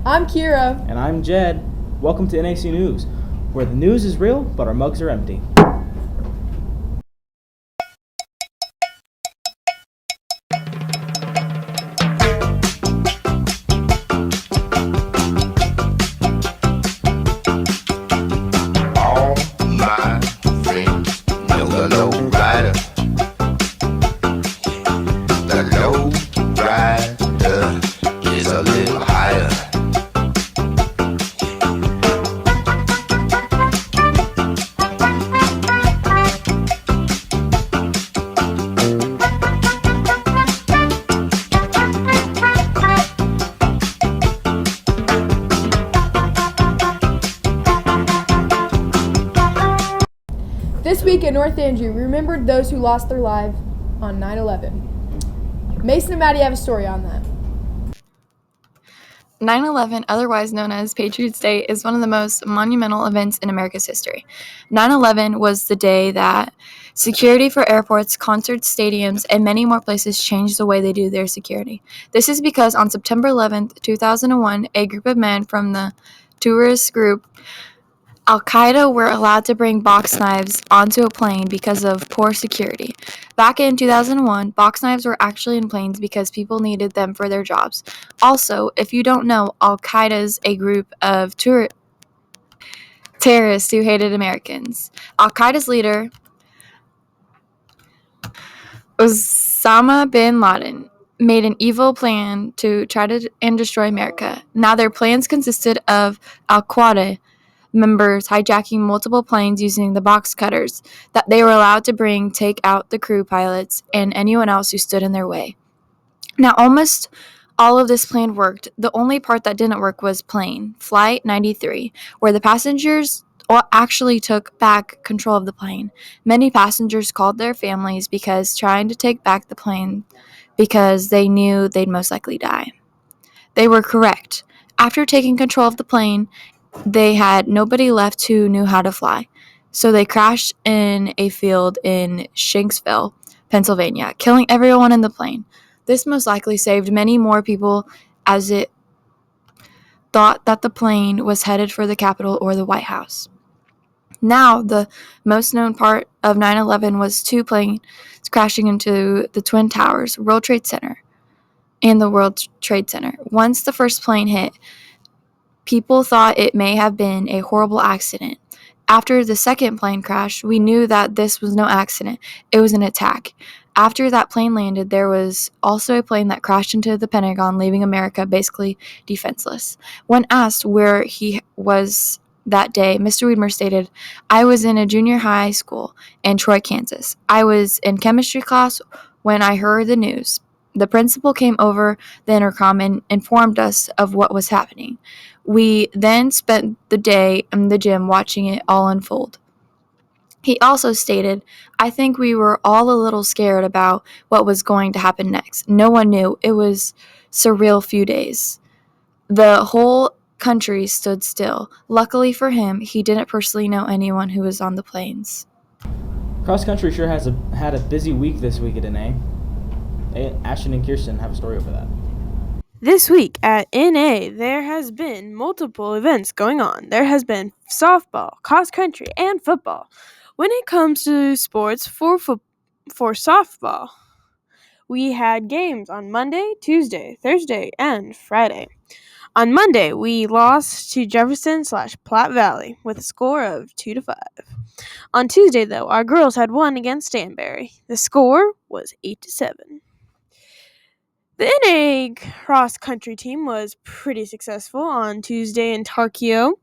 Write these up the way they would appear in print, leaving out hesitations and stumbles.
I'm Kira. And I'm Jed. Welcome to NAC News, where the news is real, but our mugs are empty. All my friends know the low rider. The low rider is a little higher. This week at North Andrew, we remembered those who lost their lives on 9/11. Mason and Maddie have a story on that. 9/11, otherwise known as Patriots' Day, is one of the most monumental events in America's history. 9/11 was the day that security for airports, concerts, stadiums, and many more places changed the way they do their security. This is because on September 11th, 2001, a group of men from the terrorist group Al-Qaeda were allowed to bring box knives onto a plane because of poor security. Back in 2001, box knives were actually in planes because people needed them for their jobs. Also, if you don't know, Al-Qaeda is a group of terrorists who hated Americans. Al-Qaeda's leader, Osama bin Laden, made an evil plan to try to destroy America. Now, their plans consisted of Al-Qaeda members hijacking multiple planes using the box cutters that they were allowed to bring, take out the crew, pilots, and anyone else who stood in their way. Now, almost all of this plan worked. The only part that didn't work was Flight 93, where the passengers actually took back control of the plane. Many passengers called their families because trying to take back the plane because they knew they'd most likely die. They were correct. After taking control of the plane, they had nobody left who knew how to fly, so they crashed in a field in Shanksville, Pennsylvania, killing everyone in the plane. This most likely saved many more people, as it thought that the plane was headed for the Capitol or the White House. Now, the most known part of 9/11 was two planes crashing into the Twin Towers, World Trade Center, and the World Trade Center. Once the first plane hit, people thought it may have been a horrible accident. After the second plane crashed, we knew that this was no accident. It was an attack. After that plane landed, there was also a plane that crashed into the Pentagon, leaving America basically defenseless. When asked where he was that day, Mr. Wiedmer stated, "I was in a junior high school in Troy, Kansas. I was in chemistry class when I heard the news. The principal came over the intercom and informed us of what was happening. We then spent the day in the gym watching it all unfold." He also stated, "I think we were all a little scared about what was going to happen next. No one knew. It was surreal few days. The whole country stood still. Luckily for him, he didn't personally know anyone who was on the planes." Cross country sure had a busy week this week at NA. Ashton and Kirsten have a story over that. This week at NA, there has been multiple events going on. There has been softball, cross country, and football. When it comes to sports for softball, we had games on Monday, Tuesday, Thursday, and Friday. On Monday, we lost to Jefferson/Platte Valley with a score of 2-5. On Tuesday, though, our girls had won against Stanberry. The score was 8-7. The NA cross-country team was pretty successful on Tuesday in Tokyo.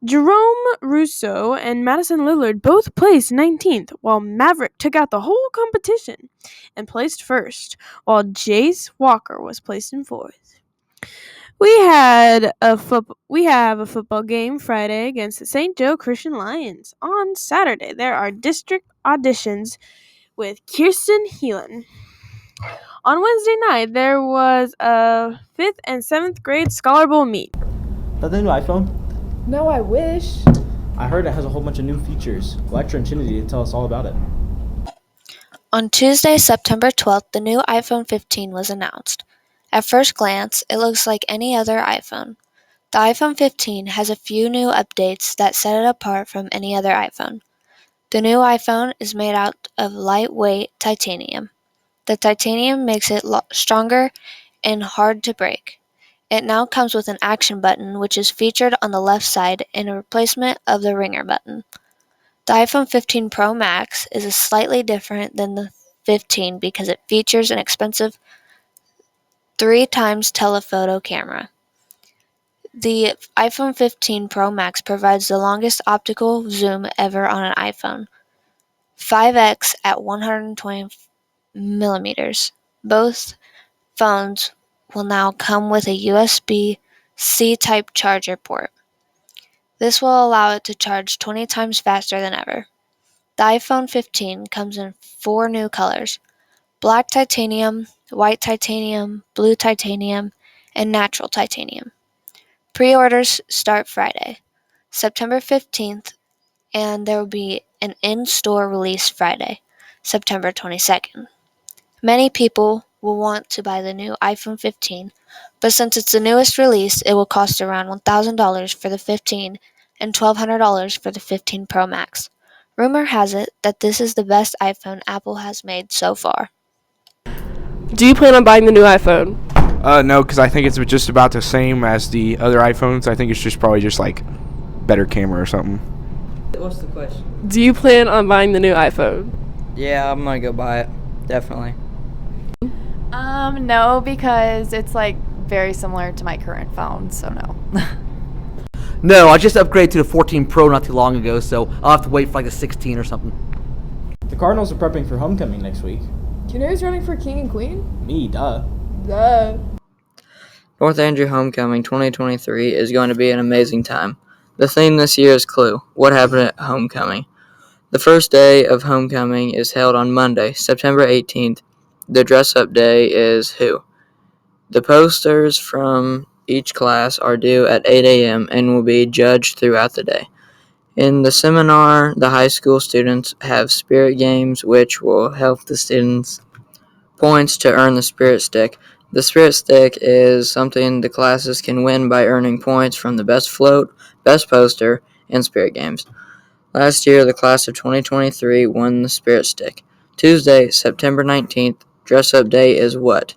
Jerome Russo and Madison Lillard both placed 19th, while Maverick took out the whole competition and placed first, while Jace Walker was placed in fourth. We have a football game Friday against the St. Joe Christian Lions. On Saturday, there are district auditions with Kirsten Heelan. On Wednesday night, there was a 5th and 7th grade Scholar Bowl meet. Is that the new iPhone? No, I wish. I heard it has a whole bunch of new features. Electra and Trinity tell us all about it. On Tuesday, September 12th, the new iPhone 15 was announced. At first glance, it looks like any other iPhone. The iPhone 15 has a few new updates that set it apart from any other iPhone. The new iPhone is made out of lightweight titanium. The titanium makes it stronger and hard to break. It now comes with an action button, which is featured on the left side in a replacement of the ringer button. The iPhone 15 Pro Max is slightly different than the 15 because it features an expensive 3x telephoto camera. The iPhone 15 Pro Max provides the longest optical zoom ever on an iPhone, 5x at 120 millimeters. Both phones will now come with a USB-C type charger port. This will allow it to charge 20 times faster than ever. The iPhone 15 comes in 4 new colors: black titanium, white titanium, blue titanium, and natural titanium. Pre-orders start Friday, September 15th, and there will be an in-store release Friday, September 22nd. Many people will want to buy the new iPhone 15, but since it's the newest release, it will cost around $1,000 for the 15 and $1,200 for the 15 Pro Max. Rumor has it that this is the best iPhone Apple has made so far. Do you plan on buying the new iPhone? No, because I think it's just about the same as the other iPhones. I think it's just probably just like better camera or something. What's the question? Do you plan on buying the new iPhone? Yeah, I'm gonna go buy it. Definitely. No, because it's like very similar to my current phone, so no. No, I just upgraded to the 14 Pro not too long ago, so I'll have to wait for like the 16 or something. The Cardinals are prepping for homecoming next week. Do you know who's running for king and queen? Me, duh. Duh. North Andrew Homecoming 2023 is going to be an amazing time. The theme this year is Clue. What happened at homecoming? The first day of homecoming is held on Monday, September 18th. The dress-up day is Who. The posters from each class are due at 8 a.m. and will be judged throughout the day. In the seminar, the high school students have spirit games, which will help the students points to earn the spirit stick. The spirit stick is something the classes can win by earning points from the best float, best poster, and spirit games. Last year, the class of 2023 won the spirit stick. Tuesday, September 19th, dress-up day is what?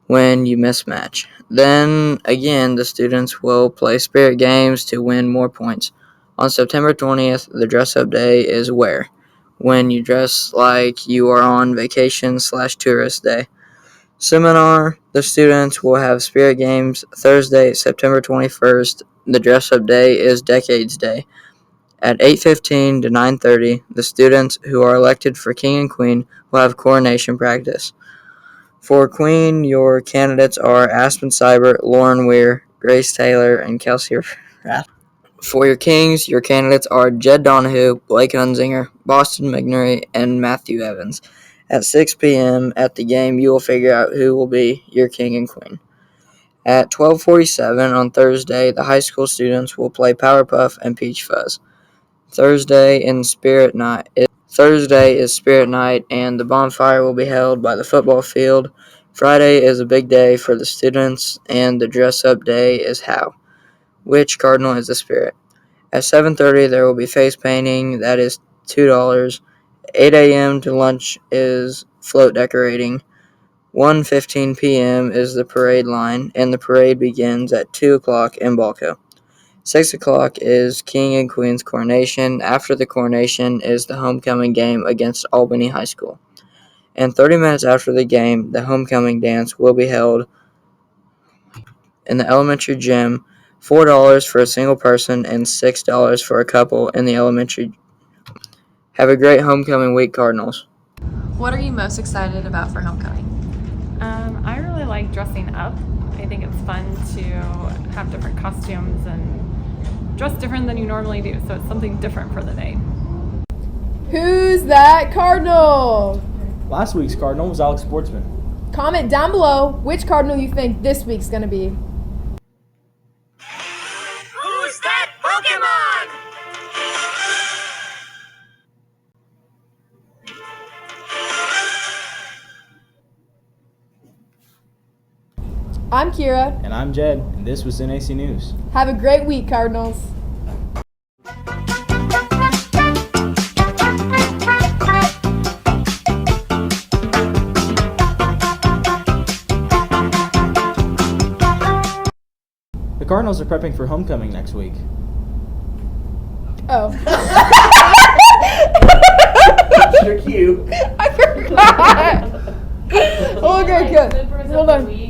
When you mismatch. Then again, the students will play spirit games to win more points. On September 20th, the dress-up day is where? When you dress like you are on vacation/tourist day. Seminar, the students will have spirit games. Thursday, September 21st, the dress-up day is Decades Day. At 8:15 to 9:30, the students who are elected for King and Queen will have coronation practice. For Queen, your candidates are Aspen Seibert, Lauren Weir, Grace Taylor, and Kelsey Rath. For your Kings, your candidates are Jed Donahue, Blake Hunzinger, Boston McNary, and Matthew Evans. At 6 p.m. at the game, you will figure out who will be your King and Queen. At 12:47 on Thursday, the high school students will play Powerpuff and Peach Fuzz. Thursday is Spirit Night, and the bonfire will be held by the football field. Friday is a big day for the students, and the dress-up day is How. Which cardinal is the spirit? At 7:30, there will be face painting. That is $2. 8 a.m. to lunch is float decorating. 1:15 p.m. is the parade line, and the parade begins at 2 o'clock in Balco. 6 o'clock is King and Queen's coronation. After the coronation is the homecoming game against Albany High School. And 30 minutes after the game, the homecoming dance will be held in the elementary gym. $4 for a single person and $6 for a couple in the elementary. Have a great homecoming week, Cardinals. What are you most excited about for homecoming? I really like dressing up. I think it's fun to have different costumes and dress different than you normally do, so it's something different for the day. Who's that cardinal? Last week's Cardinal was Alex Sportsman. Comment down below which cardinal you think this week's gonna be. Who's that Pokemon? I'm Kira. And I'm Jed, and this was NAC News. Have a great week, Cardinals. The Cardinals are prepping for homecoming next week. Oh. Your cue. I forgot. Okay, good. Hold on.